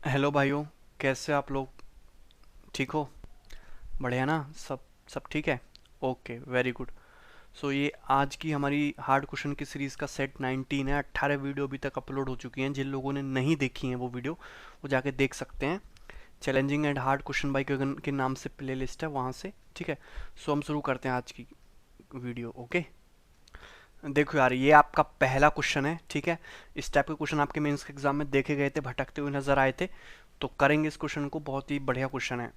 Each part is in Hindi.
हेलो भाइयों। कैसे आप लोग? ठीक हो? बढ़िया ना? सब ठीक है। Okay, very good. सो ये आज की हमारी हार्ड क्वेश्चन की सीरीज़ का सेट 19 है। 18 वीडियो अभी तक अपलोड हो चुकी हैं। जिन लोगों ने नहीं देखी हैं वो वीडियो, वो जाके देख सकते हैं। Challenging and hard question by Gagan के नाम से प्ले लिस्ट है, वहाँ से। ठीक है। सो हम शुरू करते हैं आज की वीडियो। ओके, देखो यार, ये आपका पहला क्वेश्चन है। ठीक है। इस टाइप के क्वेश्चन आपके मेंस के एग्जाम में देखे गए थे, भटकते हुए नजर आए थे। तो करेंगे इस क्वेश्चन को। बहुत ही बढ़िया क्वेश्चन है,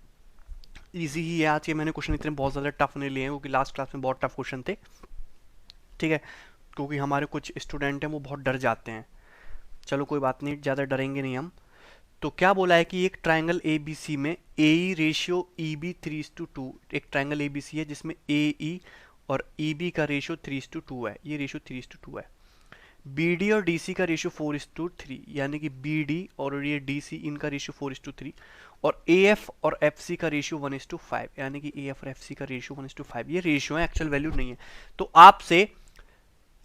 इजी ही है। आज के मैंने क्वेश्चन इतने बहुत ज़्यादा टफ नहीं लिए हैं, क्योंकि लास्ट क्लास में बहुत टफ क्वेश्चन थे। ठीक है। क्योंकि हमारे कुछ स्टूडेंट हैं वो बहुत डर जाते हैं। चलो कोई बात नहीं, ज़्यादा डरेंगे नहीं हम। तो क्या बोला है कि एक ट्राइंगल ए बी सी में ए ई रेशियो ई बी 3:2। एक ट्राइंगल ए बी सी है जिसमें ए ई और ई बी का रेशियो 3:2 है। ये रेशियो 3:2 है। बी डी और डी सी का रेशियो 4:3, यानी कि बी डी और ये डी सी, इनका रेशियो 4:3। और ए एफ और एफ सी का रेशियो 1:5, यानी कि ए एफ और एफ सी का रेशियो 1:5। ये रेशियो है, एक्चुअल वैल्यू नहीं है। तो आपसे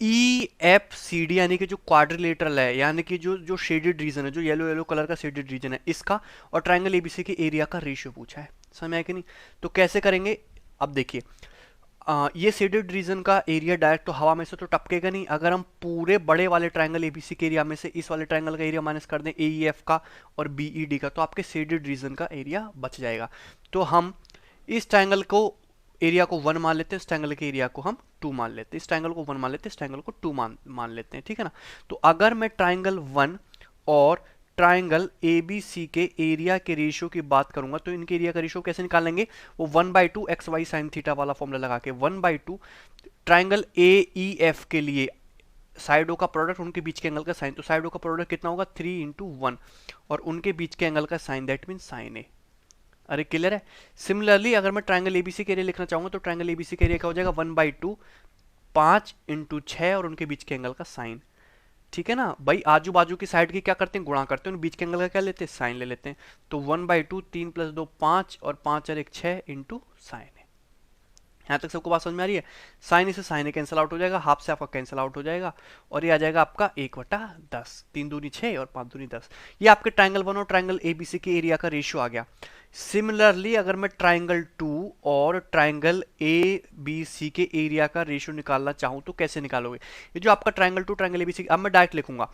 ई एफ सी डी, यानी कि जो क्वाड्रिलेटरल है, यानी कि जो जो शेडेड रीजन है, जो येलो येलो कलर का शेडेड रीजन है, इसका और ट्राइंगल एबीसी के एरिया का रेशियो पूछा है। समझ में आया कि नहीं? तो कैसे करेंगे, अब देखिए। ये शेडेड रीजन का एरिया डायरेक्ट तो हवा में से तो टपकेगा नहीं। अगर हम पूरे बड़े वाले ट्राइंगल एबीसी के एरिया में से इस वाले ट्राइंगल का एरिया माइनस कर दें, ए ई एफ का और बी ई डी का, तो आपके शेडेड रीजन का एरिया बच जाएगा। तो हम इस ट्राइंगल को एरिया को 1 मान लेते हैं, इस ट्राइंगल के एरिया को हम 2 मान लेते हैं। इस ट्राइंगल को 1 मान लेते हैं, इस ट्राइंगल को 2 मान लेते हैं। ठीक है ना? तो अगर मैं ट्राइंगल 1 और ट्राइंगल ए बी सी के एरिया के रेशियो की बात करूंगा, तो इनके एरिया का रेशियो कैसे निकालेंगे? वो 1/2 एक्स वाई साइन थीटा वाला फॉर्मूला लगा के 1/2 ट्राइंगल ए ई एफ के लिए साइडों का प्रोडक्ट, उनके बीच के एंगल का साइन। तो साइडों का प्रोडक्ट कितना होगा? 3 × 1, और उनके बीच के एंगल का साइन, दैट मीन साइन ए। अरे क्लियर है? सिमिलरली अगर मैं ट्राइंगल एबीसी के एरिया लिखना चाहूंगा, तो ट्राइंगल एबीसी के एरिया क्या हो जाएगा? 1/2 5 × 6 और उनके बीच के एंगल का साइन। ठीक है ना भाई? आजू बाजू की साइड की क्या करते हैं? गुणा करते हैं, उन बीच के एंगल का क्या लेते हैं? साइन ले लेते हैं। तो 1/2 3 + 2 5 और 5 और 1 6 इंटू साइन। यहाँ तक सबको बात समझ में आ रही है? साइन से साइन कैंसिल आउट हो जाएगा, हाफ से आपका कैंसिल आउट हो जाएगा, और ये आ जाएगा आपका 1/10। 3 दूनी 6 और 5 दूनी 10। ये आपके ट्राइंगल 1 और ट्राइंगल एबीसी के एरिया का रेशियो आ गया। सिमिलरली अगर मैं ट्राइंगल 2 और ट्राइंगल ए बी सी के एरिया का रेशियो निकालना चाहूँ, तो कैसे निकालोगे? ये जो आपका ट्राइंगल 2 ट्राइंगल एबीसी, अब मैं डायरेक्ट लिखूंगा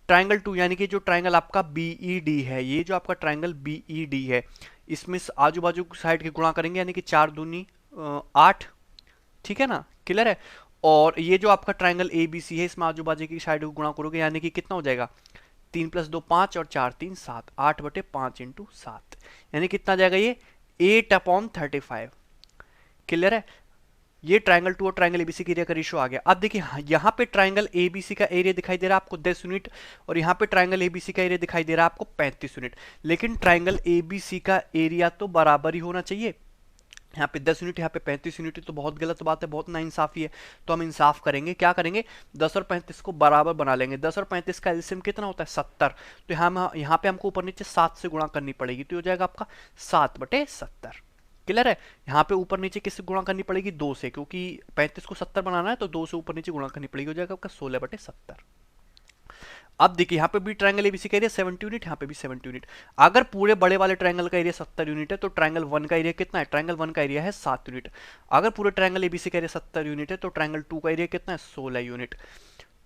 ट्राइंगल 2, यानी कि जो ट्राइंगल आपका बीई डी है, ये जो आपका ट्राइंगल बीई डी है, इसमें आजू बाजू साइड के गुणा करेंगे, यानी कि 4 दूनी 8। ठीक है ना? क्लियर है? और ये जो आपका ट्राइंगल ए बी सी है, इसमें आजू बाजू की साइड को गुणा करोगे, यानी कि कितना हो जाएगा? 3 + 2 5 और 4 3 7, 8/5 × 7, यानी कितना जाएगा ये? 8/35। क्लियर है? ये ट्राइंगल 2 और ट्राइंगल एबीसी के एरिया का रेशियो आ गया। अब देखिए, यहाँ पे ट्राइंगल एबीसी का एरिया दिखाई दे रहा है आपको 10 यूनिट, और यहाँ पे ट्राइंगल एबीसी का एरिया दिखाई दे रहा है आपको 35 यूनिट। लेकिन ट्राइंगल एबीसी का एरिया तो बराबर ही होना चाहिए। यहाँ पे 10 यूनिट, यहाँ पे 35 यूनिट, तो बहुत गलत बात है, बहुत नाइंसाफी है। तो हम इंसाफ करेंगे, क्या करेंगे? 10 और 35 को बराबर बना लेंगे। 10 और 35 का एलसीएम कितना होता है? 70। तो यहाँ पे हमको ऊपर नीचे 7 से गुणा करनी पड़ेगी, तो हो जाएगा आपका 7/70। क्लियर है? यहाँ पे ऊपर नीचे किससे गुणा करनी पड़ेगी? 2 से, क्योंकि 35 को 70 बनाना है, तो 2 से ऊपर नीचे गुणा करनी पड़ेगी, हो जाएगा आपका 16/70। अब देखिए, यहाँ पे भी ट्राइंगल एबीसी का एरिया 70 यूनिट, यहाँ पे भी 70 यूनिट। अगर पूरे बड़े वाले ट्राइंगल का एरिया 70 यूनिट है, तो ट्राइंगल 1 का एरिया कितना है? ट्राइंगल 1 का एरिया है 7 यूनिट। अगर पूरे ट्राइंगल एबीसी का एरिया 70 यूनिट है, तो ट्राइंगल 2 का एरिया कितना है? 16 यूनिट।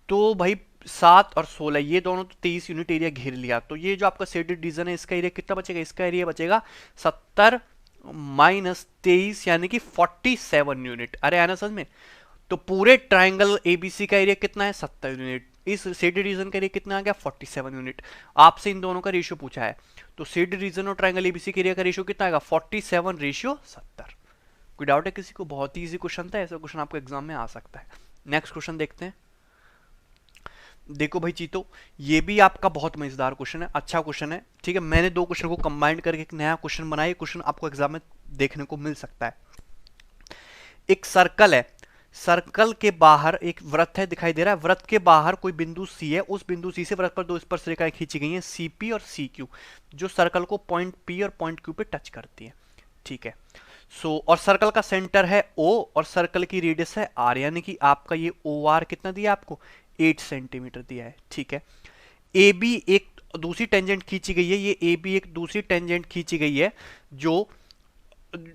तो भाई 7 और 16 ये दोनों तो 23 यूनिट एरिया घेर लिया। तो ये जो आपका शेडेड रीजन है, इसका एरिया कितना बचेगा? इसका एरिया बचेगा 70 - 23, यानी कि 47 यूनिट। अरे आना समझ में? तो पूरे ट्राइंगल एबीसी का एरिया कितना है? 70 यूनिट। इस शेडेड रीजन का एरिया कितना आ गया? 47 यूनिट। आपसे इन दोनों का रेशियो पूछा है, तो शेडेड रीजन और ट्राइंगल एबीसी के एरिया का रेशियो कितना आएगा? 47/70। कोई डाउट है किसी को? बहुत ही इजी क्वेश्चन था, ऐसा क्वेश्चन आपको एग्जाम में आ सकता है। नेक्स्ट क्वेश्चन देखते हैं। देखो भाई चीतो, ये भी आपका बहुत मजेदार क्वेश्चन है, अच्छा क्वेश्चन है। ठीक है, मैंने दो क्वेश्चन को कंबाइन करके एक नया क्वेश्चन बनाया। ये क्वेश्चन आपको एग्जाम में देखने को मिल सकता है। एक सर्कल है, सर्कल के बाहर एक वृत्त है, दिखाई दे रहा है। वृत्त के बाहर कोई बिंदु सी है, उस बिंदु सी से वृत्त पर दो स्पर्श रेखाएं खींची गई हैं, सी पी और सी क्यू, जो सर्कल को पॉइंट पी और पॉइंट क्यू पे टच करती है। ठीक है। और सर्कल का सेंटर है ओ, और सर्कल की रेडियस है आर, यानी कि आपका ये ओ आर कितना दिया आपको? 8 सेंटीमीटर दिया है। ठीक है। ए बी एक दूसरी टेंजेंट खींची गई है, ये ए बी एक दूसरी टेंजेंट खींची गई है जो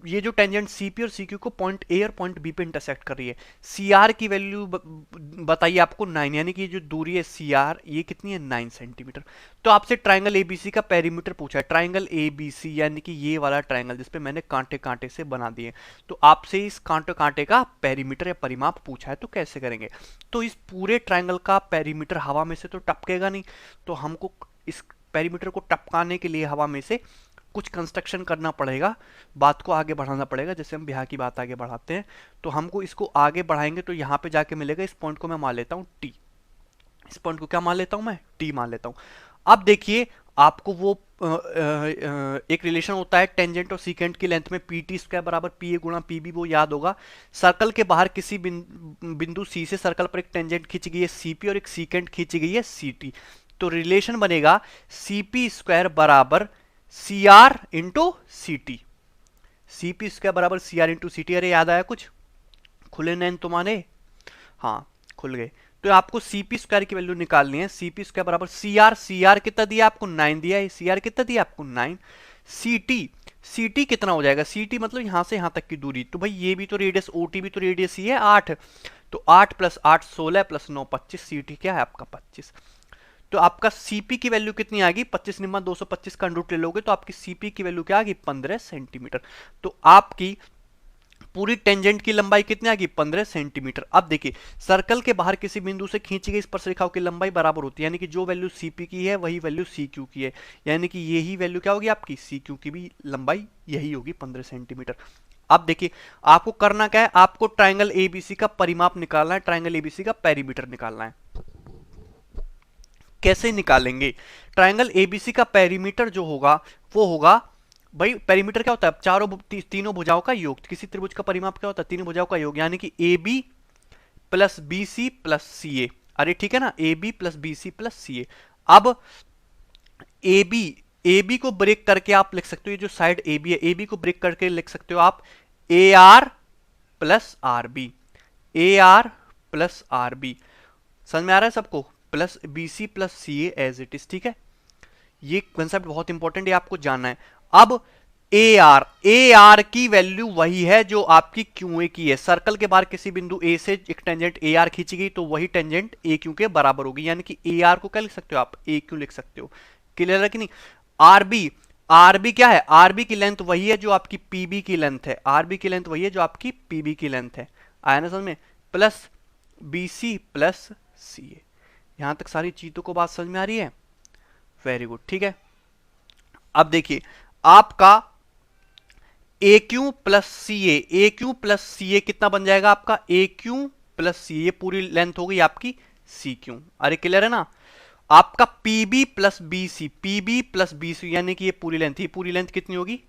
ये जो टेंजेंट सीपी और सीक्यू को पॉइंट ए और पॉइंट बी पे इंटरसेक्ट कर रही है। सीआर की वैल्यू बताइए आपको 9, यानी कि जो दूरी है सीआर ये कितनी है 9 सेंटीमीटर। तो आपसे ट्राइंगल एबीसी का पेरीमीटर पूछा है, ट्राइंगल एबीसी यानी कि ये वाला ट्राइंगल जिसपे मैंने कांटे कांटे से बना दिए, तो आपसे इस कांटे कांटे का पेरीमीटर या परिमाप पूछा है, तो कैसे करेंगे। तो इस पूरे ट्राइंगल का पेरीमीटर हवा में से तो टपकेगा नहीं, तो हमको इस पेरीमीटर को टपकाने के लिए हवा में से कुछ कंस्ट्रक्शन करना पड़ेगा, बात को आगे बढ़ाना पड़ेगा। जैसे हम ब्याह की बात आगे बढ़ाते हैं तो हमको इसको आगे बढ़ाएंगे तो यहाँ पे जाके मिलेगा, इस पॉइंट को मैं मान लेता हूँ टी, इस पॉइंट को क्या मान लेता हूँ मैं, टी मान लेता हूँ। अब देखिए आपको वो एक रिलेशन होता है टेंजेंट और सीकेंट की लेंथ में पी टी स्क्वायर बराबर पी ए गुणा पी बी, वो याद होगा। सर्कल के बाहर किसी बिंदु सी से सर्कल पर एक टेंजेंट खींची गई है सी पी और एक सीकेंट खींची गई है सी टी, तो रिलेशन बनेगा सी पी स्क्वायर बराबर C R into C T, C P square बराबर C R into C T. अरे याद आया कुछ, खुले नैन तुम्हारे, हाँ खुल गए। तो आपको सी पी स्क्वायर की वैल्यू निकालनी है, सी पी स्क्वायर बराबर सी आर कितना दिया आपको 9 दिया है, सी आर कितना दिया आपको 9, सी टी कितना हो जाएगा, सी टी मतलब यहां से यहां तक की दूरी, तो भाई ये भी तो रेडियस ओ टी भी तो रेडियस ही है 8, तो 8 प्लस 8 16 प्लस 9 25, सी टी क्या है आपका 25। तो आपका सीपी की वैल्यू कितनी आ गई, 25 निम्मा 225 का अंडर रूट ले लोगे तो आपकी सीपी की वैल्यू क्या आ गई 15 सेंटीमीटर। तो आपकी पूरी टेंजेंट की लंबाई कितनी आ गई 15 सेंटीमीटर। अब देखिए सर्कल के बाहर किसी बिंदु से खींची गई स्पर्शरेखाओं की लंबाई बराबर होती है, यानी कि जो वैल्यू सीपी की है वही वैल्यू सीक्यू की है, यानी कि यही वैल्यू क्या होगी आपकी सीक्यू की भी लंबाई यही होगी 15 सेंटीमीटर। अब देखिए आपको करना क्या है, आपको ट्राइंगल एबीसी का परिमाप निकालना है, ट्राइंगल एबीसी का पेरीमीटर निकालना है। कैसे निकालेंगे, ट्राइंगल एबीसी का पेरीमीटर जो होगा वो होगा, भाई पेरीमीटर क्या होता है, तीनों भुजाओं का योग। किसी त्रिभुज का परिमाप क्या होता है, तीनों भुजाओं का योग, यानी कि A B plus B C plus C A. अरे ठीक है ना, A B plus B C plus C A. अब ए बी को ब्रेक करके आप लिख सकते हो, ये जो साइड ए बी है ए बी को ब्रेक करके लिख सकते हो आप A R plus R B, A R plus R B, समझ में आ रहा है सबको, plus B C plus C as it is. ठीक है, ये कंसेप्ट बहुत इंपॉर्टेंट है, आपको जानना है। अब ए आर की वैल्यू वही है जो आपकी क्यू ए की है, सर्कल के बाहर किसी बिंदु ए से एक टेंजेंट ए आर खींची गई तो वही टेंजेंट ए क्यू के बराबर होगी, यानी कि ए आर को क्या लिख सकते हो आप ए क्यू लिख सकते हो। क्लियर है कि नहीं। आरबी क्या है, आरबी की लेंथ वही है जो आपकी पीबी की लेंथ है, आरबी की लेंथ वही है जो आपकी पीबी की लेंथ है, आया ना समझ में, प्लस बीसी प्लस सी ए। यहां तक सारी चीजों को बात समझ में आ रही है, वेरी गुड। ठीक है, अब देखिए आपका ए क्यू प्लस सी ए क्यू प्लस सी ए कितना बन जाएगा आपका, ए क्यू प्लस सी ए पूरी लेंथ हो गई आपकी सी क्यू। अरे क्लियर है ना। आपका पीबी प्लस बी सी यानी कि ये पूरी लेंथ, ये पूरी लेंथ कितनी होगी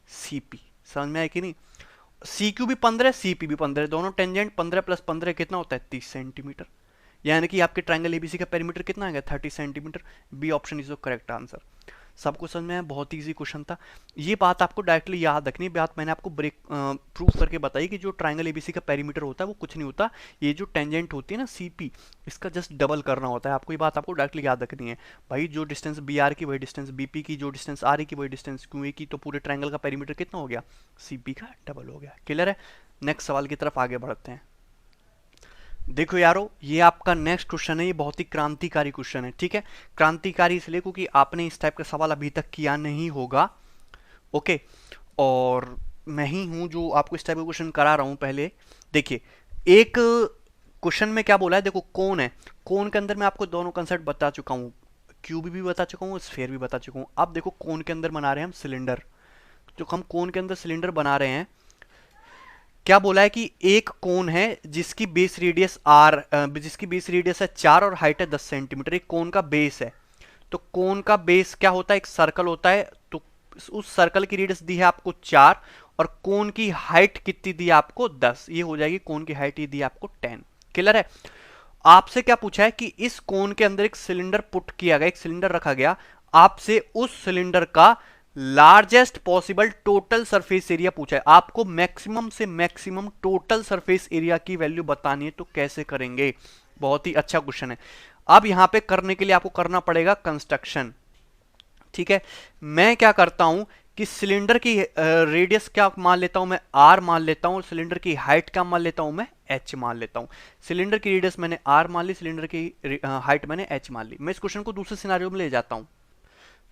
सीपी, समझ में आया कि नहीं। सी क्यू भी 15 सीपी भी 15, दोनों टेंजेंट 15 प्लस 15 कितना होता है 30 सेंटीमीटर, यानी कि आपके ट्रायंगल एबीसी का पेरीमीटर कितना आ गया 30 centimetre. B option is the correct answer. सबको समझ में आया, बहुत इजी क्वेश्चन था। ये बात आपको डायरेक्टली याद रखनी है, बात मैंने आपको ब्रेक प्रूफ करके बताई कि जो ट्रायंगल एबीसी का पेरीमीटर होता है वो कुछ नहीं होता, ये जो टेंजेंट होती है ना सीपी इसका जस्ट डबल करना होता है। आपको ये बात आपको डायरेक्टली याद रखनी है भाई, जो डिस्टेंस बी आर की वही डिस्टेंस बीपी की, जो डिस्टेंस आर की वही डिस्टेंस क्यू ए की, तो पूरे ट्रायंगल का पेरीमीटर कितना हो गया सीपी का डबल हो गया। क्लियर है। नेक्स्ट सवाल की तरफ आगे बढ़ते हैं। देखो यारो, ये आपका नेक्स्ट क्वेश्चन है, ये बहुत ही क्रांतिकारी क्वेश्चन है। ठीक है, क्रांतिकारी इसलिए क्योंकि आपने इस टाइप का सवाल अभी तक किया नहीं होगा। ओके, और मैं ही हूं जो आपको इस टाइप का क्वेश्चन करा रहा हूं। पहले देखिए, एक क्वेश्चन में क्या बोला है, देखो कोन है, कोन के अंदर मैं आपको दोनों कंसेप्ट बता चुका हूं, क्यूब भी बता चुका हूं, स्फीयर भी बता चुका हूं। अब देखो कोन के अंदर बना रहे हैं हम सिलेंडर, जो हम कोन के अंदर सिलेंडर बना रहे हैं, क्या बोला है कि एक कोन है जिसकी बेस रेडियस है 4 और हाइट है 10 सेंटीमीटर, एक कोन का बेस है। तो कोन का बेस क्या होता है, एक सर्कल होता है, तो उस सर्कल की रेडियस दी है आपको 4 और कोन की हाइट कितनी दी है आपको 10, ये हो जाएगी कोन की हाइट, ये दी आपको 10। क्लियर है। आपसे क्या पूछा है कि इस कोन के अंदर एक सिलेंडर पुट किया गया, एक सिलेंडर रखा गया, आपसे उस सिलेंडर का largest possible total surface area पूछा है। आपको मैक्सिमम से मैक्सिमम टोटल सरफेस एरिया की वैल्यू बतानी है, तो कैसे करेंगे, बहुत ही अच्छा क्वेश्चन है। अब यहां पे करने के लिए आपको करना पड़ेगा कंस्ट्रक्शन। ठीक है, मैं क्या करता हूं कि सिलेंडर की रेडियस क्या मान लेता हूं मैं, आर मान लेता हूं, और सिलेंडर की हाइट क्या मान लेता हूं मैं, एच मान लेता हूं। सिलेंडर की रेडियस मैंने आर मान ली, सिलेंडर की हाइट मैंने एच मान ली। मैं इस क्वेश्चन को दूसरे सिनारियो में ले जाता हूं।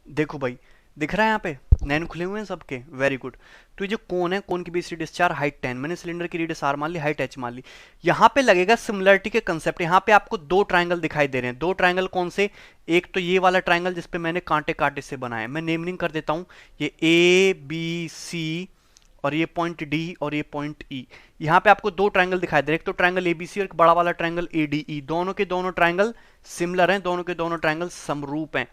देखो भाई, दिख रहा है यहाँ पे नैन खुले हुए हैं सबके, वेरी गुड। तो ये जो कोन है, कोन की बीच रेडियस 4, हाइट 10, मैंने सिलेंडर की रेडियस आर मान ली, हाइट एच मान ली। यहाँ पे लगेगा सिमिलरिटी के कंसेप्ट। यहाँ पे आपको दो ट्रायंगल दिखाई दे रहे हैं। दो ट्रायंगल कौन से, एक तो ये वाला ट्रायंगल जिसपे मैंने कांटे कांटे से बनाया, मैं नेमनिंग कर देता हूँ, ये ए बी सी, और ये पॉइंट डी और ये पॉइंट ई। यहाँ पे आपको दो ट्रायंगल दिखाई दे रहे हैं, एक तो ट्रायंगल एबीसी और एक बड़ा वाला ट्रायंगल एडीई। दोनों के दोनों ट्रायंगल सिमिलर हैं, दोनों के दोनों ट्रायंगल समरूप हैं।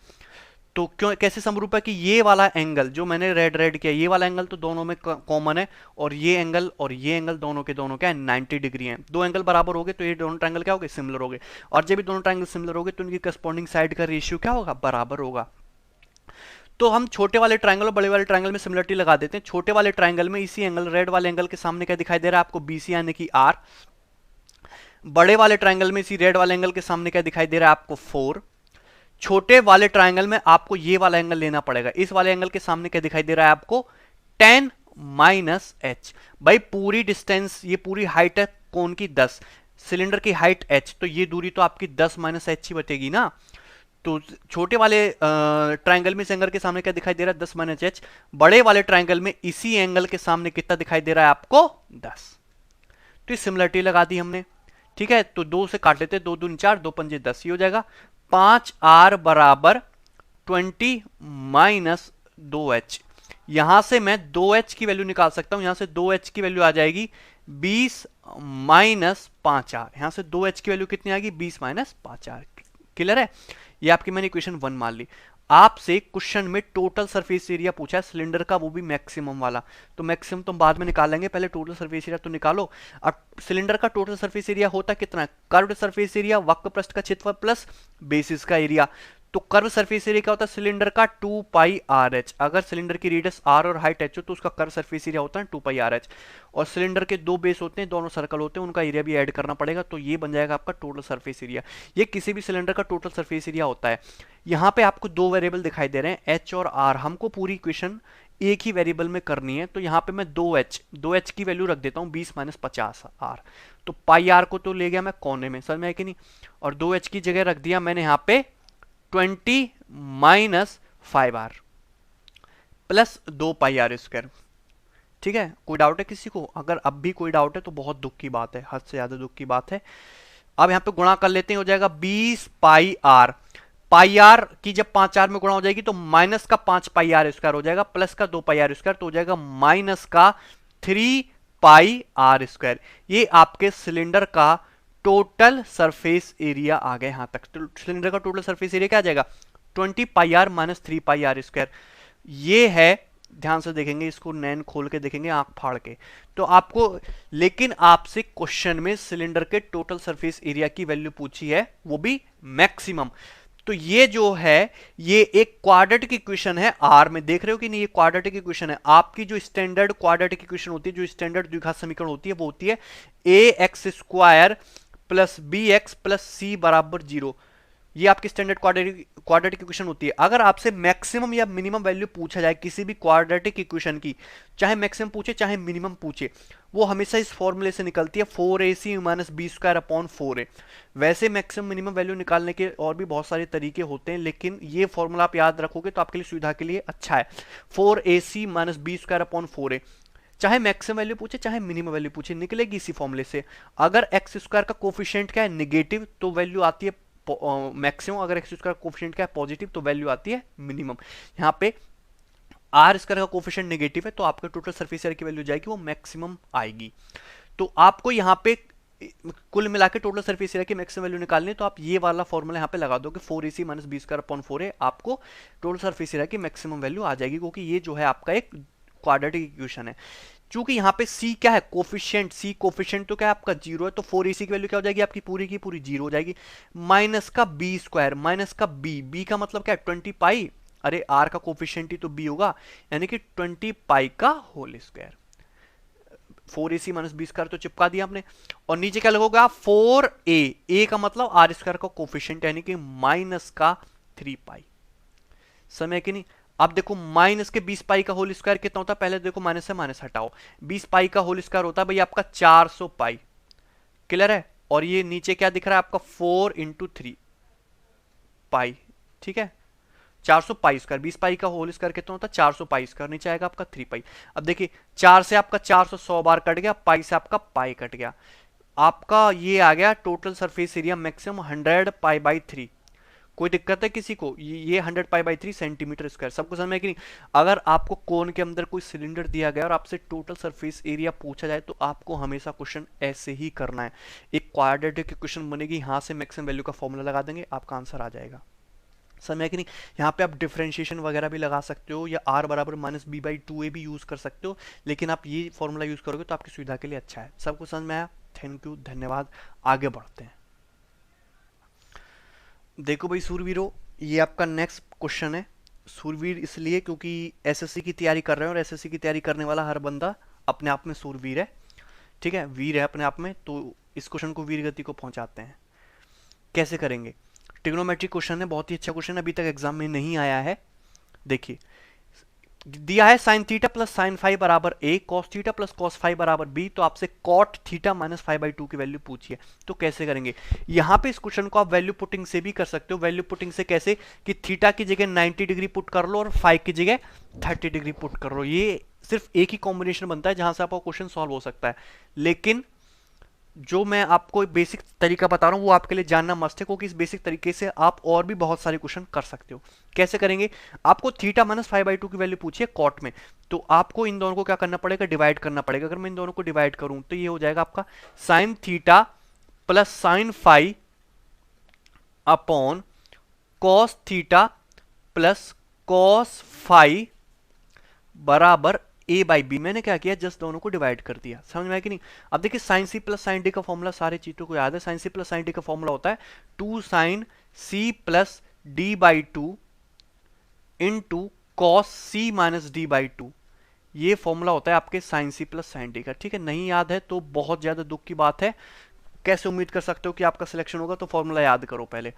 तो क्यों, कैसे समरूप है कि ये वाला एंगल जो मैंने रेड रेड किया, ये वाला एंगल तो दोनों में कॉमन है, और ये एंगल दोनों के दोनों क्या है, 90 डिग्री है। दो एंगल बराबर हो गए तो ये दोनों ट्रायंगल क्या हो गए, सिमिलर हो गए। और जब भी दोनों ट्रायंगल सिमिलर हो गए तो उनकी करस्पॉन्डिंग साइड का रेशियो क्या होगा, बराबर होगा। तो हम छोटे वाले ट्रायंगल और बड़े वाले ट्रायंगल में सिमिलरिटी लगा देते हैं। छोटे वाले ट्रायंगल में इसी एंगल, रेड वाले एंगल के सामने क्या दिखाई दे रहा है आपको, बीसी यानी कि आर। बड़े वाले ट्रायंगल में इसी रेड वाले एंगल के सामने क्या दिखाई दे रहा है आपको, 4। छोटे वाले ट्रायंगल में आपको ये वाला एंगल लेना पड़ेगा, इस वाले एंगल के सामने क्या दिखाई दे रहा है आपको, 10 माइनस एच। भाई पूरी डिस्टेंस, ये पूरी हाइट है कोन की 10, सिलेंडर की हाइट एच, तो ये दूरी तो आपकी 10 माइनस एच ही बचेगी ना। तो छोटे वाले ट्रायंगल में इस एंगल के सामने क्या दिखाई दे रहा है, 10 माइनस एच। बड़े वाले ट्रायंगल में इसी एंगल के सामने कितना दिखाई दे रहा है आपको, 10। तो ये सिमिलरिटी लगा दी हमने। ठीक है, तो दो से काट लेते, 2 दूनी 4, 2 पंजे 10, ये हो जाएगा 5r बराबर 20 माइनस 2h। यहां से मैं 2h की वैल्यू निकाल सकता हूं, यहां से 2h की वैल्यू आ जाएगी 20 माइनस 5r। यहां से 2h की वैल्यू कितनी आएगी, 20 माइनस 5r। क्लियर है, ये आपकी मैंने इक्वेशन 1 मान ली। आपसे क्वेश्चन में टोटल सरफेस एरिया पूछा है सिलेंडर का, वो भी मैक्सिमम वाला। तो मैक्सिमम तो बाद में निकाल लेंगे, पहले टोटल सरफेस एरिया तो निकालो। अब सिलेंडर का टोटल सरफेस एरिया होता कितना है, कर्व्ड सरफेस एरिया, वक्र पृष्ठ का क्षेत्रफल प्लस बेसिस का एरिया। तो कर्व सरफेस एरिया क्या होता है सिलेंडर का, 2 पाई आर एच। अगर सिलेंडर की रेडियस आर और हाइट एच हो तो उसका कर्व सरफेस एरिया होता है 2 पाई आर एच। और सिलेंडर के दो बेस होते हैं, दोनों सर्कल होते हैं, उनका एरिया भी ऐड करना पड़ेगा, तो ये बन जाएगा आपका टोटल सरफेस एरिया। ये किसी भी सिलेंडर का टोटल सरफेस एरिया होता है। यहाँ पे आपको दो वेरिएबल दिखाई दे रहे हैं, एच और आर। हमको पूरी इक्वेशन एक ही वेरिएबल में करनी है, तो यहाँ पे मैं 2h की वैल्यू रख देता हूँ 20 माइनस 50 आर। तो पाई आर को तो ले गया मैं कोने में, समझ में आया कि नहीं। और 2h की जगह रख दिया मैंने यहाँ पे 20 minus 5r plus 2 pi R square. ठीक है, कोई डाउट है किसी को, अगर अब भी कोई डाउट है तो बहुत दुख की बात है, हद से ज्यादा दुख की बात है। अब यहाँ पे गुणा कर लेते हैं, हो जाएगा 20 पाई आर। पाई आर की जब 5 आर में गुणा हो जाएगी तो माइनस का 5 पाई आर स्क्वायर हो जाएगा, प्लस का 2 पाई आर स्क्वायर, तो हो जाएगा माइनस का 3 पाई आर स्क्वायर। ये आपके सिलेंडर का टोटल सरफेस एरिया आ गया। यहां तक तो सिलेंडर का टोटल सरफेस एरिया क्या आ जाएगा, 20 pi R minus 3 pi R square. ये है, ध्यान से देखेंगे इसको, नैन खोल के देखेंगे, आंख फाड़ के, तो आपको, लेकिन आपसे क्वेश्चन में सिलेंडर के टोटल सरफेस एरिया की वैल्यू पूछी है, वो भी मैक्सिमम। तो ये जो है ये एक क्वाड्रेटिक इक्वेशन है, आर में देख रहे हो कि नहीं, ये क्वाड्रेटिक इक्वेशन है। आपकी जो स्टैंडर्ड क्वाड्रेटिक इक्वेशन होती है, जो स्टैंडर्ड द्विघात समीकरण होती है, वो होती है A X square plus B X plus C बराबर 0। ये आपकी स्टैंडर्ड क्वाड्रेटिक इक्वेशन होती है। अगर आपसे मैक्सिमम या मिनिमम वैल्यू पूछा जाए किसी भी क्वाड्रेटिक इक्वेशन की, चाहे मैक्सिमम पूछे चाहे मिनिमम पूछे, वो हमेशा इस फॉर्मूले से निकलती है, 4ac minus B square upon 4a। वैसे मैक्सिमम मिनिमम वैल्यू निकालने के और भी बहुत सारे तरीके होते हैं, लेकिन ये फॉर्मूला आप याद रखोगे तो आपके लिए सुविधा के लिए अच्छा है, 4ac minus B square upon 4a। चाहे मैक्सिमम वैल्यू पूछे चाहे मिनिमम वैल्यू पूछे, निकलेगी इसी फॉर्मूले से। अगर एक्स स्क्वायर का कोफिशिएंट क्या है, नेगेटिव, तो वैल्यू आती है मैक्सिमम। अगर एक्स स्क्वायर कोफिशिएंट क्या है, पॉजिटिव, तो वैल्यू आती है मिनिमम। यहाँ पे आर स्क्वायर का कोफिशिएंट नेगेटिव है, तो आपका टोटल सरफेस एरिया की वैल्यू जाएगी वो मैक्सिमम आएगी। तो आपको यहाँ पे कुल मिला के टोटल सरफेस एरिया की मैक्सिमम वैल्यू निकालनी है, तो आप ये वाला फॉर्मूला यहाँ पे लगा दोगे, 4ac minus B square upon 4a, आपको टोटल सरफेस एरिया की मैक्सिमम वैल्यू आ जाएगी, क्योंकि ये जो है आपका एक क्वाड्रेटिक इक्वेशन है। चूंकि यहाँ पे c क्या है, कोफिशिएंट, c कोफिशिएंट तो क्या है आपका 0 है, तो 4ac की वैल्यू क्या हो जाएगी आपकी पूरी की पूरी 0 हो जाएगी। माइनस का बी स्क्वायर, माइनस का b का मतलब क्या है 20 पाई, अरे r का कोफिशिएंट ही तो b होगा, यानी कि 20 पाई का whole square. 4ac minus B square तो चिपका दिया आपने, और नीचे क्या लगोगा 4a का मतलब आर स्क्वायर का कोफिशिएंट, यानी कि माइनस का 3 पाई। समय कि नहीं। अब देखो माइनस के 20 पाई का होल स्क्वायर कितना होता है, पहले देखो माइनस से माइनस हटाओ, 20 पाई का होल स्क्वायर होता है भाई आपका 400 पाई। क्लियर है। और ये नीचे क्या दिख रहा है आपका 4 इंटू 3 पाई। ठीक है, 400 पाई स्क्वायर, 20 पाई का होल स्क्वायर कितना होता है 400 पाई स्क्वायर, नीचे आएगा आपका 3 पाई। अब देखिए 4 से आपका 400 100 बार कट गया, पाई से आपका पाई कट गया, आपका ये आ गया total surface area maximum 100 pi by 3। कोई दिक्कत है किसी को, ये 100 पाई बाई 3 सेंटीमीटर स्क्वायर, सबको समझ में कि नहीं। अगर आपको कोन के अंदर कोई सिलेंडर दिया गया और आपसे टोटल सरफेस एरिया पूछा जाए तो आपको हमेशा क्वेश्चन ऐसे ही करना है। एक क्वाड्रेटिक क्वेश्चन बनेगी, यहां से मैक्सिमम वैल्यू का फॉर्मूला लगा देंगे, आपका आंसर आ जाएगा। समय कि नहीं। यहाँ पे आप डिफरेंशिएशन वगैरह भी लगा सकते हो या r बराबर माइनस बी बाई 2a भी यूज कर सकते हो, लेकिन आप ये फॉर्मूला यूज करोगे तो आपकी सुविधा के लिए अच्छा है। सबको समझ में आया, थैंक यू, धन्यवाद। आगे बढ़ते हैं। देखो भाई सूरवीरो, ये आपका नेक्स्ट क्वेश्चन है। सूरवीर इसलिए क्योंकि एसएससी की तैयारी कर रहे हैं और एसएससी की तैयारी करने वाला हर बंदा अपने आप में सूरवीर है। ठीक है, वीर है अपने आप में, तो इस क्वेश्चन को वीर गति को पहुंचाते हैं। कैसे करेंगे, ट्रिग्नोमेट्रिक क्वेश्चन है, बहुत ही अच्छा क्वेश्चन, अभी तक एग्जाम में नहीं आया है। देखिए दिया है sine theta plus sine five बराबर A, cos theta plus cos five बराबर बी, तो आपसे cot theta minus five by 2 की वैल्यू पूछिए। तो कैसे करेंगे, यहां पे इस क्वेश्चन को आप वैल्यू पुटिंग से भी कर सकते हो। वैल्यू पुटिंग से कैसे कि थीटा की जगह 90 डिग्री पुट कर लो और फाइव की जगह 30 डिग्री पुट कर लो। ये सिर्फ एक ही कॉम्बिनेशन बनता है जहां से आपका क्वेश्चन सॉल्व हो सकता है, लेकिन जो मैं आपको बेसिक तरीका बता रहा हूं वो आपके लिए जानना मस्ट है, क्योंकि इस बेसिक तरीके से आप और भी बहुत सारे क्वेश्चन कर सकते हो। कैसे करेंगे, आपको थीटा माइनस फाइव बाई 2 की वैल्यू पूछिए कॉट में, तो आपको इन दोनों को क्या करना पड़ेगा, डिवाइड करना पड़ेगा। अगर मैं इन दोनों को डिवाइड करूं तो ये हो जाएगा आपका sign theta plus sine five upon cos theta plus cos five बराबर ए बाई बी। मैंने क्या किया, जस्ट दोनों को डिवाइड कर दिया। समझ में आया कि नहीं। अब देखिए sine C plus sine D का फॉर्मूला सारे चीजों को याद है। Sine C plus sine D का फॉर्मूला होता है 2 sine C plus D by 2 into cos C minus D by 2। ये फॉर्मूला होता है आपके sine C plus sine D का। ठीक है, नहीं याद है तो बहुत ज्यादा दुख की बात है। कैसे उम्मीद कर सकते हो कि आपका सिलेक्शन होगा, तो फॉर्मूला याद करो पहले।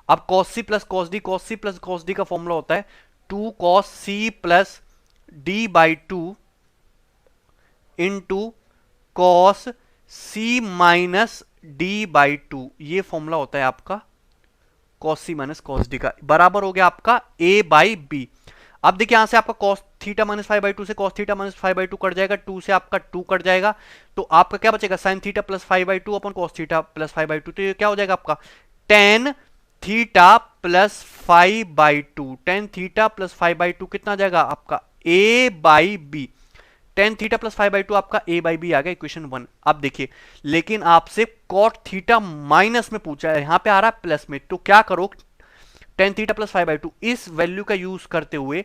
अब cos C plus cos D, cos C plus cos D का फॉर्मूला होता है 2 cos C plus D by 2 into cos C minus D by 2। ये फॉर्मूला होता है आपका cos C minus cos D का, बराबर हो गया आपका ए बाई बी। अब देखिए यहां से आपका cos theta minus five by 2 से cos theta minus five by 2 cut जाएगा, 2 से आपका 2 कट जाएगा, तो आपका क्या बचेगा sine theta plus five by 2 अपन cos theta plus five by 2। तो ये क्या हो जाएगा आपका tan theta plus five by 2। Tan theta plus five by 2 कितना आ जाएगा आपका A by B. Tan theta plus five by 2 आपका ए बाई बी आ गया, इक्वेशन 1। अब देखिए लेकिन आपसे कॉट थीटा माइनस में पूछा है, यहां पे आ रहा है प्लस में, तो क्या करो ten theta plus five by 2 इस वैल्यू का यूज करते हुए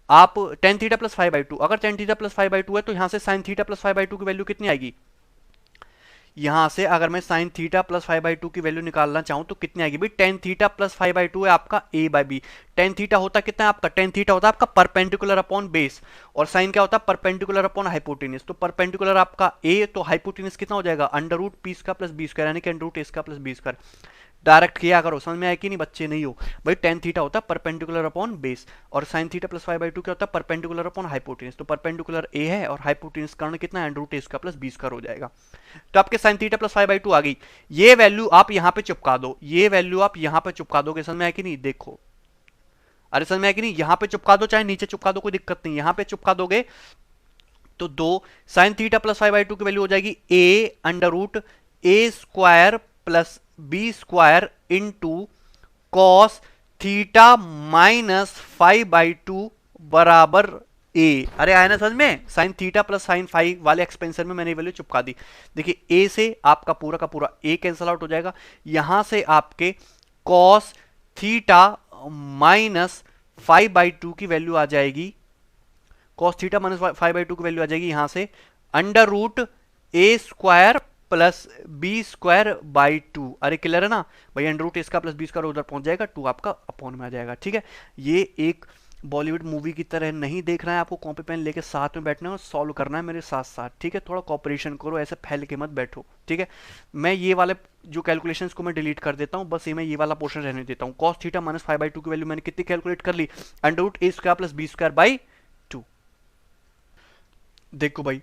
आप ten theta plus five by 2, अगर ten theta plus five by 2 है तो यहां से sign theta plus five by 2 की वैल्यू कितनी आएगी, यहां से अगर मैं sign theta plus five by 2 की वैल्यू निकालना चाहूं तो कितनी आएगी भाई, ten theta plus five by 2 है आपका A by B. Tan theta होता कितना है आपका, टेन थीटा होता है आपका परपेंडिकुलर अपॉन बेस, और साइन क्या होता है परपेंडिकुलर अपॉन हाइपोटेनस। तो परपेंडिकुलर आपका ए, तो हाइपोटेनस कितना हो जाएगा under root P square plus B square, यानी कि under root A square plus B square. Direct किया करो, समझ में आया कि नहीं, बच्चे नहीं हो भाई। टेन थीटा होता है परपेंडिकुलर अपॉन बेस, और sign theta plus five by 2 क्या होता है परपेंडिकुलर अपॉन हाइपोटेनस। तो परपेंडिकुलर ए है और हाइपोटेनस कर्ण कितना है under root A square plus B square हो जाएगा। तो आपके sign theta plus five by 2 आ गई। ये वैल्यू आप यहां पे चिपका दो, ये वैल्यू आप यहां पे चिपका दोगे, समझ में आया कि नहीं। देखो अरे समझ में आया कि नहीं, यहां पे चिपका दो चाहे नीचे चिपका दो, कोई दिक्कत नहीं। यहां पे चिपका दोगे तो दो sine theta plus five by 2 की वैल्यू हो जाएगी A under root A square plus B square into cos theta minus five by 2 बराबर ए। अरे आया ना समझ में, sine theta plus sine five वाले एक्सपेंशन में मैंने वैल्यू चिपका दी। देखिए ए से आपका पूरा का पूरा ए कैंसल आउट हो जाएगा, यहां से आपके cos theta minus five by 2 की वैल्यू आ जाएगी, cos theta minus five by 2 की वैल्यू आ जाएगी यहां से under root A square plus B square by 2। अरे क्लियर है ना भाई, अंडर रूट इसका प्लस बी स्क्वायर उधर पहुंच जाएगा, 2 आपका अपॉन में आ जाएगा। ठीक है, ये एक बॉलीवुड मूवी की तरह नहीं देखना है आपको, कॉपी पेन लेके साथ में बैठना है और सॉल्व करना है मेरे साथ साथ, ठीक है। थोड़ा कॉपरेशन करो, ऐसे फैल के मत बैठो, ठीक है। मैं ये वाले जो कैलकुलेशंस को मैं डिलीट कर देता हूँ, बस ये मैं ये वाला पोर्शन रहने देता हूँ। कॉस थीटा माइनस 5/2 की वैल्यू मैंने कितनी कैलकुलेट कर ली, √a² + b²/2। देखो भाई,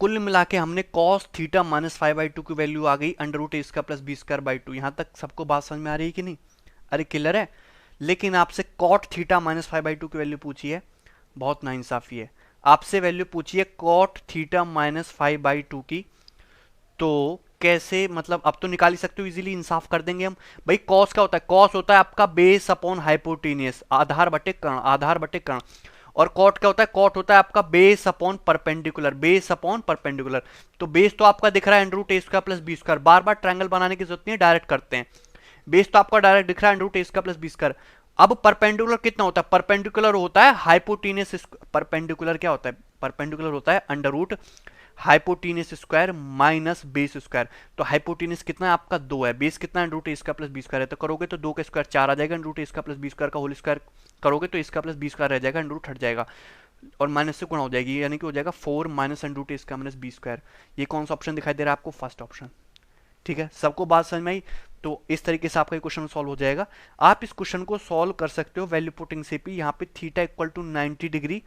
कुल मिला के हमने cos थीटा माइनस 5/2 की वैल्यू आ गई √a² + b²/2। यहां तक सबको बात समझ में आ रही है कि नहीं? अरे क्लियर है। लेकिन आपसे cot थीटा माइनस 5/2 की वैल्यू पूछी है, बहुत नाइंसाफी है। आपसे वैल्यू पूछी है cot थीटा माइनस 5/2 की, तो कैसे, मतलब अब तो निकाल ही सकते हो इजीली, इंसाफ कर देंगे हम। भाई कॉस क्या होता है? कॉस होता है आपका बेस अपॉन हाइपोटेनियस, आधार बटे कर्ण, आधार बटे कर्ण। और कॉट क्या होता है? कॉट होता है आपका base upon perpendicular, base upon perpendicular. तो बेस तो आपका दिख रहा है √a² + b², बार बार ट्रायंगल बनाने की जरूरत नहीं है, डायरेक्ट करते हैं। बेस तो आपका डायरेक्ट दिख रहा है √a² + b²। अब परपेंडिकुलर कितना होता है? परपेंडिकुलर होता है हाइपोटेनियस। परपेंडिकुलर क्या होता है? परपेंडिकुलर होता है √ hypotenuse square minus base square. तो हाइपोटेनियस कितना है आपका? 2 है। बेस कितना है? √a² + b² है। तो करोगे तो 2 का स्क्वायर 4 आ जाएगा, √a² + b² का होल स्क्वायर करोगे तो इसका प्लस b² रह जाएगा, √ हट जाएगा और माइनस से गुणा हो जाएगी, यानी कि हो जाएगा 4 माइनस √a² - b²। ये कौन सा ऑप्शन दिखाई दे रहा है आपको? फर्स्ट ऑप्शन, ठीक है। सबको बात समझ में आई? तो इस तरीके से आपका क्वेश्चन सॉल्व हो जाएगा। आप इस क्वेश्चन को सॉल्व कर सकते हो वैल्यू पुटिंग से भी। यहाँ पे थीटा = 90 डिग्री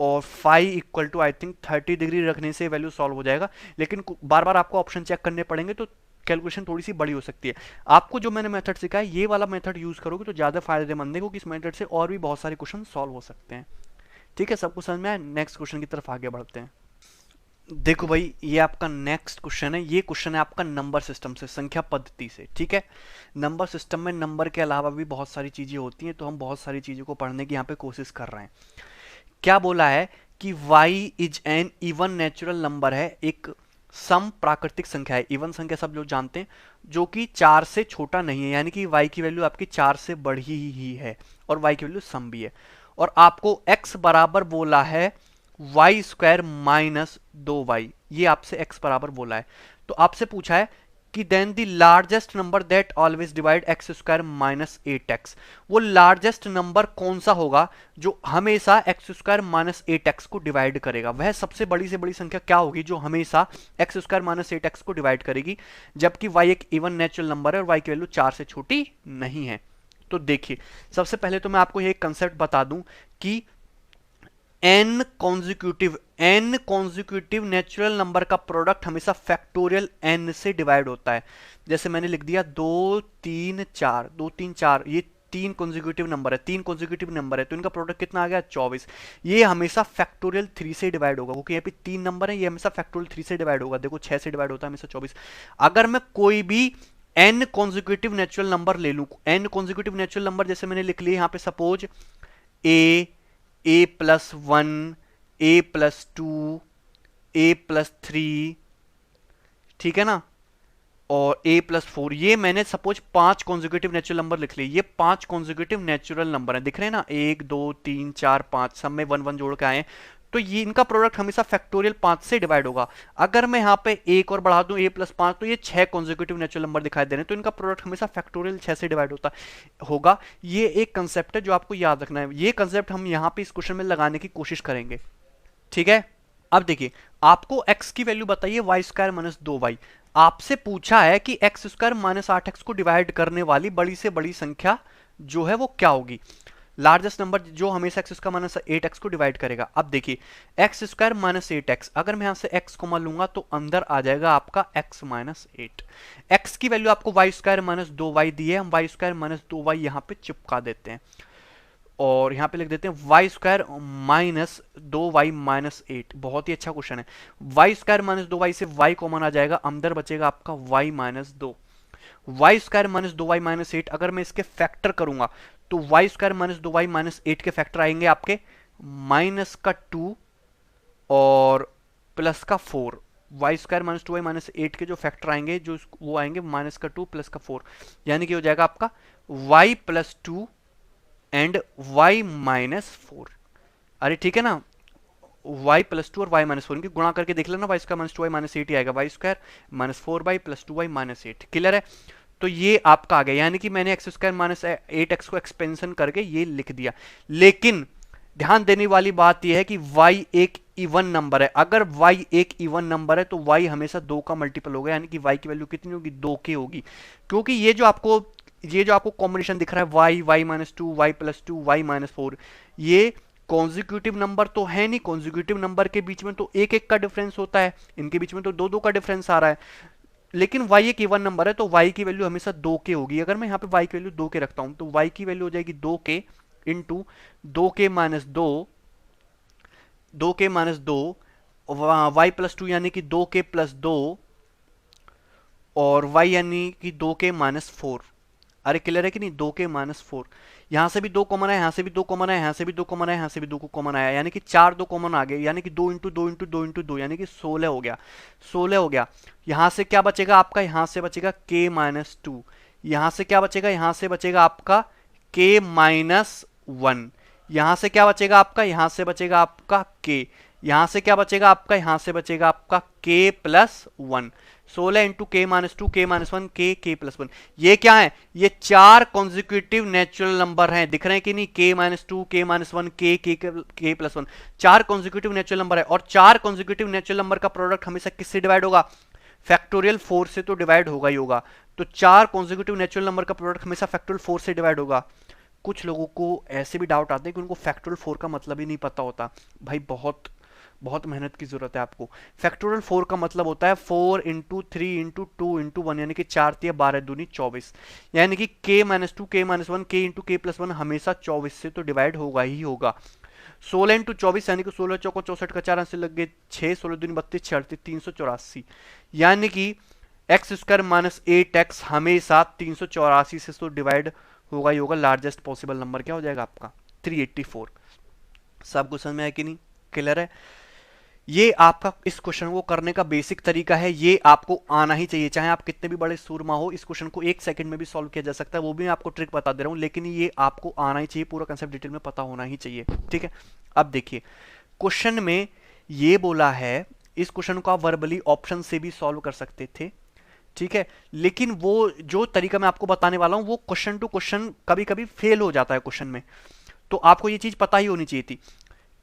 और फाई = आई थिंक 30 डिग्री रखने से वैल्यू सॉल्व हो जाएगा। लेकिन बार बार आपको ऑप्शन चेक करने पड़ेंगे, तो कैलकुलेशन थोड़ी सी बड़ी हो सकती है। आपको जो मैंने मेथड सिखाया ये वाला मेथड यूज करोगे तो ज्यादा फायदेमंद है, क्योंकि इस मेथड से और भी बहुत सारे क्वेश्चन सॉल्व हो सकते हैं, ठीक है। सबको समझ में आया? नेक्स्ट क्वेश्चन की तरफ आगे बढ़ते हैं। देखो भाई, ये आपका नेक्स्ट क्वेश्चन है। ये क्वेश्चन है आपका नंबर सिस्टम से, संख्या पद्धति से, ठीक है। नंबर सिस्टम में नंबर के अलावा भी बहुत सारी चीजें होती हैं, तो हम बहुत सारी चीजों को पढ़ने की यहाँ पे कोशिश कर रहे हैं। क्या बोला है कि y is an even natural number है, एक सम प्राकृतिक संख्या है। इवन संख्या सब लोग जानते हैं, जो कि 4 से छोटा नहीं है, यानी कि y की वैल्यू आपकी 4 से बढ़ी ही है, और y की वैल्यू सम भी है। और आपको x बराबर बोला है y² - 2y, ये आपसे x बराबर बोला है। तो आपसे पूछा है कि then the largest number that always divide x² - 8x, वो लार्जेस्ट नंबर कौन सा होगा जो हमेशा x² - 8x को डिवाइड करेगा? वह सबसे बड़ी से बड़ी संख्या क्या होगी जो हमेशा x² - 8x को डिवाइड करेगी, जबकि y एक इवन नेचुरल नंबर है और y की वैल्यू 4 से छोटी नहीं है। तो देखिए, सबसे पहले तो मैं आपको ये कंसेप्ट बता दूं कि n कॉन्जिक्यूटिव नेचुरल नंबर का प्रोडक्ट हमेशा फैक्टोरियल n से डिवाइड होता है। जैसे मैंने लिख दिया 2 3 4, 2 3 4, ये 3 कॉन्जिक्यूटिव नंबर है, 3 कॉन्जिक्यूटिव नंबर है, तो इनका प्रोडक्ट कितना आ गया? 24। ये हमेशा फैक्टोरियल 3 से डिवाइड होगा, क्योंकि यहाँ पे 3 नंबर है, ये हमेशा फैक्टोरियल 3 से डिवाइड होगा। देखो 6 से डिवाइड होता है हमेशा 24। अगर मैं कोई भी n कॉन्जिक्यूटिव नेचुरल नंबर ले लूं, n कॉन्जिक्यूटिव नेचुरल नंबर जैसे मैंने लिख लिया यहाँ पे, सपोज a+1, a+2, a+3, ठीक है ना, और a+4, ये मैंने सपोज 5 कॉन्जिक्यूटिव नेचुरल नंबर लिख लिए। ये 5 कॉन्जिक्यूटिव नेचुरल नंबर है, दिख रहे हैं ना, 1 2 3 4 5, सब में 1 1 जोड़ के आए। तो ये इनका प्रोडक्ट हमेशा फैक्टोरियल 5 से डिवाइड होगा। अगर मैं यहाँ पे एक और बढ़ा दूं a+5, तो ये 6 कॉन्जिक्यूटिव नेचुरल नंबर दिखाई दे रहे हैं, तो इनका प्रोडक्ट हमेशा फैक्टोरियल 6 से डिवाइड होगा। ये एक कंसेप्ट है जो आपको याद रखना है। ये कंसेप्ट हम यहाँ पे इस क्वेश्चन में लगाने की कोशिश करेंगे, ठीक है। अब देखिए, आपको x की वैल्यू बताइए y² - 2y। आपसे पूछा है कि x² - 8x को डिवाइड करने वाली बड़ी से बड़ी संख्या जो है वो क्या होगी, लार्जेस्ट नंबर जो हमेशा x² - 8x को डिवाइड करेगा। अब देखिए, x² - 8x, अगर मैं यहां से x को मान लूंगा तो अंदर आ जाएगा आपका x - 8। x की वैल्यू आपको y² - 2y दी है, हम y² - 2y यहां पे चिपका देते हैं और यहां पे लिख देते हैं y² - 2y - 8। बहुत ही अच्छा क्वेश्चन है। y² - 2y से y कॉमन आ जाएगा, अंदर बचेगा आपका y - 2। y² - 2y - 8, अगर मैं इसके फैक्टर करूंगा तो y² - 2y - 8 के फैक्टर आएंगे आपके -2 और +4। y² - 2y - 8 के जो फैक्टर आएंगे जो वो आएंगे -2 +4, यानी कि हो जाएगा आपका y +2 एंड y -4। अरे ठीक है ना, y +2 और y -4, इनकी गुणा करके देख लेना, y² - 2y - 8 ही आएगा, y² - 4y +2y - 8। क्लियर है? तो ये आपका आ गया, यानी कि मैंने एक्स स्क्वायर माइनस 8x को एक्सपेंशन करके ये लिख दिया। लेकिन ध्यान देने वाली बात यह है कि y एक इवन नंबर है। अगर y एक इवन नंबर है तो y हमेशा 2 का मल्टीपल होगा, यानी कि y की वैल्यू कितनी होगी, 2 की होगी। क्योंकि ये जो आपको कॉम्बिनेशन दिख रहा है y minus 2, y plus 2, y minus 4, ये कॉन्जिक्यूटिव नंबर तो है नहीं। कॉन्जिक्यूटिव नंबर के बीच में तो एक एक का डिफरेंस होता है, इनके बीच में तो दो दो का डिफरेंस आ रहा है। लेकिन y एक इवन नंबर है तो y की वैल्यू हमेशा 2 के होगी। अगर मैं यहाँ पे y की वैल्यू 2 के रखता हूं तो y की वैल्यू हो जाएगी 2 के इंटू 2 के माइनस 2 y प्लस 2 यानी कि 2 के प्लस 2 और y यानी कि 2 के माइनस 4। अरे क्लियर है कि नहीं, 2 के माइनस 4। यहां से भी 2 कॉमन है, यहां से भी 2 कॉमन है, यहां से भी 2 कॉमन है, यहां से भी 2 कॉमन आया, यानी कि 4 2 कॉमन आ गए, यानी कि 2 इंटू 2 इंटू 2 इंटू 2 यानी कि 16 हो गया। 16 हो गया। यहां से क्या बचेगा आपका, यहां से बचेगा k माइनस 2। यहां से क्या बचेगा, यहां से बचेगा आपका k माइनस 1। यहां से क्या बचेगा आपका, यहां से बचेगा आपका k। यहां से क्या बचेगा आपका, यहां से बचेगा आपका k प्लस 1। 16 इंटू के माइनस 2, के माइनस 1, के प्लस 1। ये क्या है, ये 4 कॉन्जिक्यूटिव नेचुरल नंबर हैं, दिख रहे हैं कि नहीं, के माइनस 2, के माइनस 1, के प्लस 1। 4 कॉन्जिक्यूटिव नेचुरल नंबर है। और 4 कॉन्जिक्यूटिव नेचुरल नंबर का प्रोडक्ट हमेशा किससे डिवाइड होगा, फैक्टोरियल 4 से तो डिवाइड होगा ही होगा। तो 4 कॉन्जिक्यूटिव नेचुरल नंबर का प्रोडक्ट हमेशा फैक्टोरियल 4 से डिवाइड होगा। कुछ लोगों को ऐसे भी डाउट आते हैं कि उनको फैक्टोरियल 4 का मतलब ही नहीं पता होता। भाई बहुत बहुत मेहनत की जरूरत है आपको। फैक्टोरियल 4 का मतलब होता है 4 इंटू 3 इंटू 2 इंटू 1, यानी कि 4 तिया 12 दूनी 24, यानी कि k minus 2, k minus 1, k into k plus 1 हमेशा 24 से तो डिवाइड होगा ही होगा। 16 इंटू 24 यानी कि 16 चौको 64 का 4 से लग गए 6, 16 दूनी 32, 36, 384, यानी कि एक्स स्क्वायर माइनस 8x हमेशा 384 से तो डिवाइड होगा ही होगा। लार्जेस्ट पॉसिबल नंबर क्या हो जाएगा आपका, 384। सबको समझ में आया कि नहीं, क्लियर है। ये आपका इस क्वेश्चन को करने का बेसिक तरीका है, ये आपको आना ही चाहिए, चाहे आप कितने भी बड़े सूरमा हो। इस क्वेश्चन को 1 सेकंड में भी सॉल्व किया जा सकता है, वो भी मैं आपको ट्रिक बता दे रहा हूं, लेकिन ये आपको आना ही चाहिए, पूरा कंसेप्ट डिटेल में पता होना ही चाहिए, ठीक है। अब देखिए क्वेश्चन में ये बोला है, इस क्वेश्चन को आप वर्बली ऑप्शन से भी सॉल्व कर सकते थे, ठीक है, लेकिन वो जो तरीका मैं आपको बताने वाला हूं वो क्वेश्चन टू क्वेश्चन कभी कभी फेल हो जाता है क्वेश्चन में, तो आपको ये चीज पता ही होनी चाहिए थी।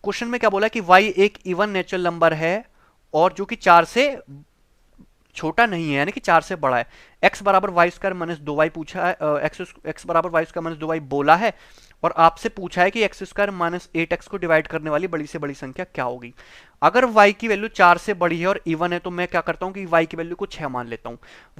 क्वेश्चन में क्या बोला कि y एक इवन नेचुरल नंबर है और जो कि 4 से छोटा नहीं है, यानी कि 4 से बड़ा है। x बराबर वाई स्क्वायर माइनस 2y पूछा है, x बराबर वाई स्क्वायर माइनस 2y बोला है, और आपसे पूछा है कि एक्स स्क्वायर माइनस 8x को डिवाइड करने वाली बड़ी से बड़ी संख्या क्या होगी। अगर y की वैल्यू 4 से बड़ी है और इवन है तो मैं क्या करता हूं कि y की वैल्यू को 6 मान लेता हूं।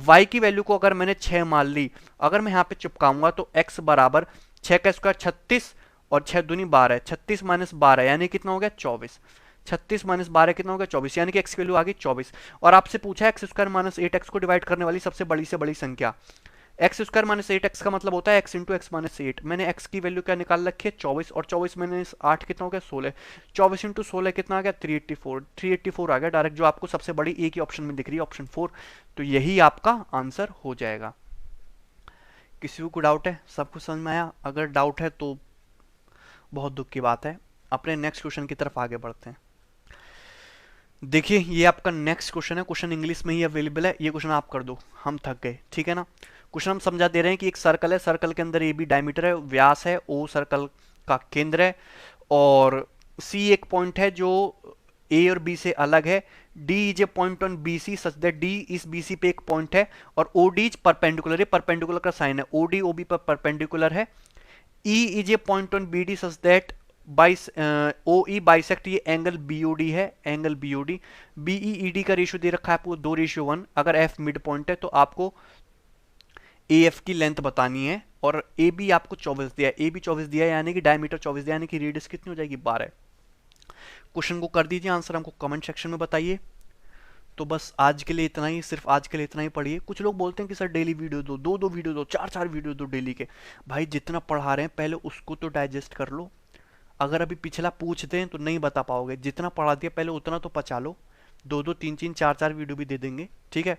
y की वैल्यू को अगर मैंने 6 मान ली, अगर मैं यहां पे चिपकाऊंगा तो x बराबर 6 का स्क्वायर 36 और 6 दूनी 12, 36 माइनस 12 यानी कितना हो गया 24। 36 माइनस 12 कितना हो गया 24, यानी कि x की वैल्यू आ गई 24। और आपसे पूछा है एक्स स्क्वायर माइनस 8x को डिवाइड करने वाली सबसे बड़ी से बड़ी संख्या। एक्स स्क्वायर माइनस 8x का मतलब होता है एक्स इंटू एक्स माइनस 8। मैंने x की वैल्यू क्या निकाल रखी है 24, और 24 माइनस 8 कितना हो गया 16। 24 इंटू 16 कितना आ गया 384। 384 आ गया डायरेक्ट, जो आपको सबसे बड़ी एक ही ऑप्शन में दिख रही है, ऑप्शन 4। तो यही आपका आंसर हो जाएगा। किसी को डाउट है, सबको समझ में आया? अगर डाउट है तो बहुत दुख की बात है। अपने नेक्स्ट क्वेश्चन की तरफ आगे बढ़ते हैं। देखिए ये आपका नेक्स्ट क्वेश्चन है, क्वेश्चन इंग्लिश में ही अवेलेबल है, ये क्वेश्चन आप कर दो, हम थक गए, ठीक है ना। क्वेश्चन हम समझा दे रहे हैं कि एक सर्कल है, सर्कल के अंदर ए बी डायमीटर है, व्यास है, ओ सर्कल का केंद्र है, और सी एक पॉइंट है जो ए और बी से अलग है। D is a point on B C such that D इस बी सी पे एक पॉइंट है, और ओ डी इज परपेंडिकुलर है, परपेंडिकुलर का साइन है, ओ डी ओ बी पर परपेंडिकुलर है। E is a point on B D such that O E bisect ये एंगल बीओडी है, एंगल बीओडी। बीई ईडी का रेशियो दे रखा है आपको 2:1। अगर एफ मिड पॉइंट है तो आपको ए एफ की लेंथ बतानी है, और ए बी आपको 24 दिया है, ए बी 24 दिया है, यानी कि डायमीटर 24 दिया, यानी कि रेडियस कितनी हो जाएगी 12। क्वेश्चन को कर दीजिए आंसर, हमको कमेंट सेक्शन में बताइए। तो बस आज के लिए इतना ही, सिर्फ आज के लिए इतना ही पढ़िए। कुछ लोग बोलते हैं कि सर डेली वीडियो दो, दो वीडियो दो, 4 वीडियो दो डेली के। भाई जितना पढ़ा रहे हैं पहले उसको तो डाइजेस्ट कर लो। अगर अभी पिछला पूछ दें तो नहीं बता पाओगे, जितना पढ़ा दिया पहले उतना तो पचा लो। 2 3 4 वीडियो भी दे देंगे, ठीक है।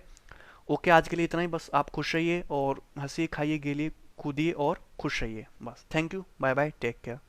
ओके, आज के लिए इतना ही, बस आप खुश रहिए और हंसिए, खाइए, गेलिए, कूदिए और खुश रहिए, बस। Thank you, bye bye, take care.